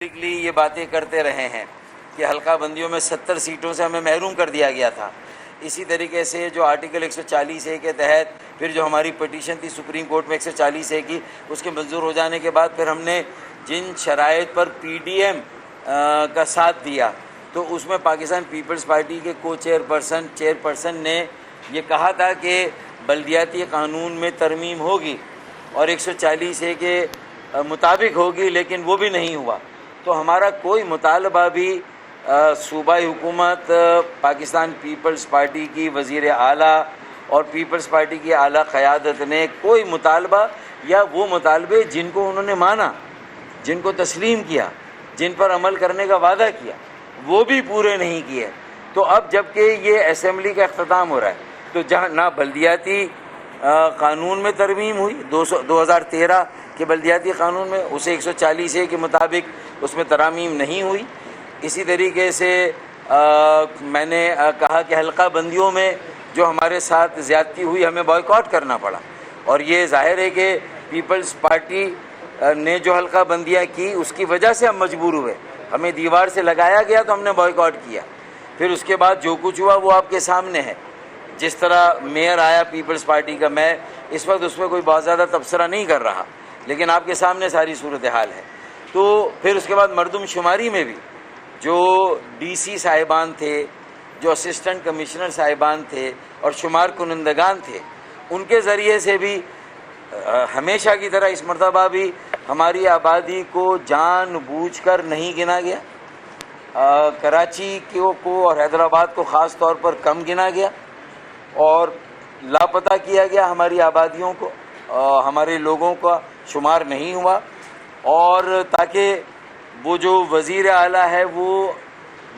یہ باتیں کرتے رہے ہیں کہ حلقہ بندیوں میں 70 سیٹوں سے ہمیں محروم کر دیا گیا تھا۔ اسی طریقے سے جو آرٹیکل 140A کے تحت پھر جو ہماری پٹیشن تھی سپریم کورٹ میں 140A کی، اس کے منظور ہو جانے کے بعد پھر ہم نے جن شرائط پر PDM کا ساتھ دیا تو اس میں پاکستان پیپلز پارٹی کے چیئرپرسن نے یہ کہا تھا کہ بلدیاتی قانون میں ترمیم ہوگی اور 140A کے مطابق ہوگی، لیکن وہ بھی نہیں ہوا۔ تو ہمارا کوئی مطالبہ بھی صوبائی حکومت، پاکستان پیپلز پارٹی کی وزیر اعلیٰ اور پیپلز پارٹی کی اعلیٰ قیادت نے کوئی مطالبہ یا وہ مطالبے جن کو انہوں نے مانا، جن کو تسلیم کیا، جن پر عمل کرنے کا وعدہ کیا، وہ بھی پورے نہیں کیے۔ تو اب جب کہ یہ اسمبلی کا اختتام ہو رہا ہے تو جہاں نہ بلدیاتی قانون میں ترمیم ہوئی 2013 کے بلدیاتی قانون میں، اسے 140A کے مطابق اس میں ترامیم نہیں ہوئی۔ اسی طریقے سے میں نے کہا کہ حلقہ بندیوں میں جو ہمارے ساتھ زیادتی ہوئی ہمیں بائیکاٹ کرنا پڑا، اور یہ ظاہر ہے کہ پیپلز پارٹی نے جو حلقہ بندیاں کی اس کی وجہ سے ہم مجبور ہوئے، ہمیں دیوار سے لگایا گیا تو ہم نے بائیکاٹ کیا۔ پھر اس کے بعد جو کچھ ہوا وہ آپ کے سامنے ہے۔ جس طرح میئر آیا پیپلز پارٹی کا، میں اس وقت اس میں کوئی بہت زیادہ تبصرہ نہیں کر رہا، لیکن آپ کے سامنے ساری صورتحال ہے۔ تو پھر اس کے بعد مردم شماری میں بھی جو DC صاحبان تھے، جو اسسٹنٹ کمشنر صاحبان تھے اور شمار کنندگان تھے، ان کے ذریعے سے بھی ہمیشہ کی طرح اس مرتبہ بھی ہماری آبادی کو جان بوجھ کر نہیں گنا گیا۔ کراچی کو اور حیدرآباد کو خاص طور پر کم گنا گیا اور لاپتہ کیا گیا، ہماری آبادیوں کو، ہمارے لوگوں کا شمار نہیں ہوا، اور تاکہ وہ جو وزیر اعلیٰ ہے وہ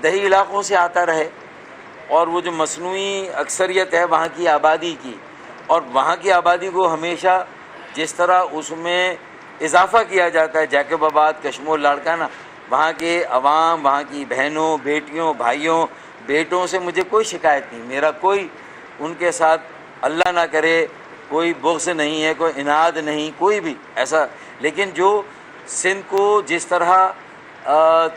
دیہی علاقوں سے آتا رہے، اور وہ جو مصنوعی اکثریت ہے وہاں کی آبادی کی، اور وہاں کی آبادی کو ہمیشہ جس طرح اس میں اضافہ کیا جاتا ہے، جیکب آباد، کشمول، لاڑکانہ، وہاں کے عوام، وہاں کی بہنوں، بیٹیوں، بھائیوں، بیٹوں سے مجھے کوئی شکایت نہیں، میرا کوئی ان کے ساتھ اللہ نہ کرے کوئی بغض نہیں ہے، کوئی عناد نہیں، کوئی بھی ایسا۔ لیکن جو سندھ کو جس طرح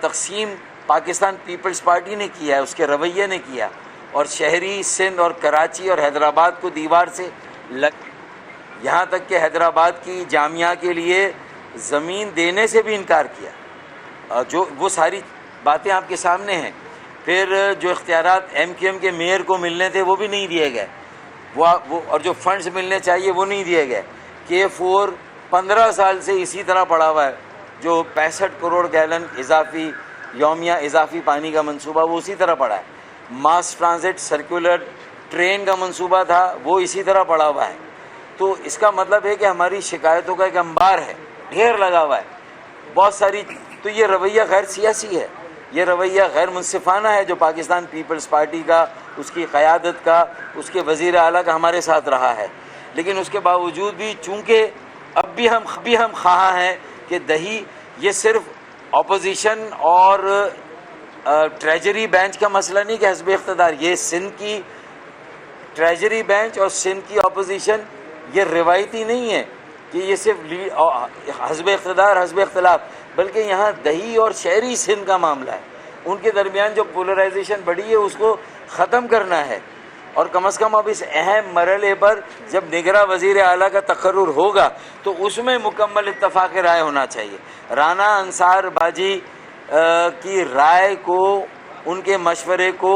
تقسیم پاکستان پیپلز پارٹی نے کیا ہے، اس کے رویے نے کیا، اور شہری سندھ اور کراچی اور حیدرآباد کو دیوار سے یہاں تک کہ حیدرآباد کی جامعہ کے لیے زمین دینے سے بھی انکار کیا، جو وہ ساری باتیں آپ کے سامنے ہیں۔ پھر جو اختیارات MQM کے میئر کو ملنے تھے وہ بھی نہیں دیے گئے، وہ اور جو فنڈز ملنے چاہیے وہ نہیں دیے گئے۔ K4 15 سال سے اسی طرح پڑا ہوا ہے، جو 65 کروڑ گیلن اضافی یومیہ اضافی پانی کا منصوبہ وہ اسی طرح پڑا ہے۔ ماس ٹرانزٹ سرکولر ٹرین کا منصوبہ تھا وہ اسی طرح پڑا ہوا ہے۔ تو اس کا مطلب ہے کہ ہماری شکایتوں کا ایک انبار ہے، ڈھیر لگا ہوا ہے بہت ساری۔ تو یہ رویہ غیر سیاسی ہے، یہ رویہ غیر منصفانہ ہے جو پاکستان پیپلز پارٹی کا، اس کی قیادت کا، اس کے وزیر اعلیٰ کا ہمارے ساتھ رہا ہے۔ لیکن اس کے باوجود بھی چونکہ اب بھی ہم خواہاں ہیں کہ دہی یہ صرف اپوزیشن اور ٹریجری بینچ کا مسئلہ نہیں کہ حزب اقتدار، یہ سندھ کی ٹریجری بینچ اور سندھ کی اپوزیشن یہ روایتی نہیں ہے کہ یہ صرف حزب اقتدار حزب اختلاف، بلکہ یہاں دہی اور شہری سندھ کا معاملہ ہے۔ ان کے درمیان جو پولرائزیشن بڑھی ہے اس کو ختم کرنا ہے، اور کم از کم اب اس اہم مرحلے پر جب نگراں وزیر اعلیٰ کا تقرر ہوگا تو اس میں مکمل اتفاق رائے ہونا چاہیے۔ رانا انصار باجی کی رائے کو، ان کے مشورے کو،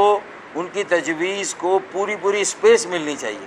ان کی تجویز کو پوری اسپیس ملنی چاہیے۔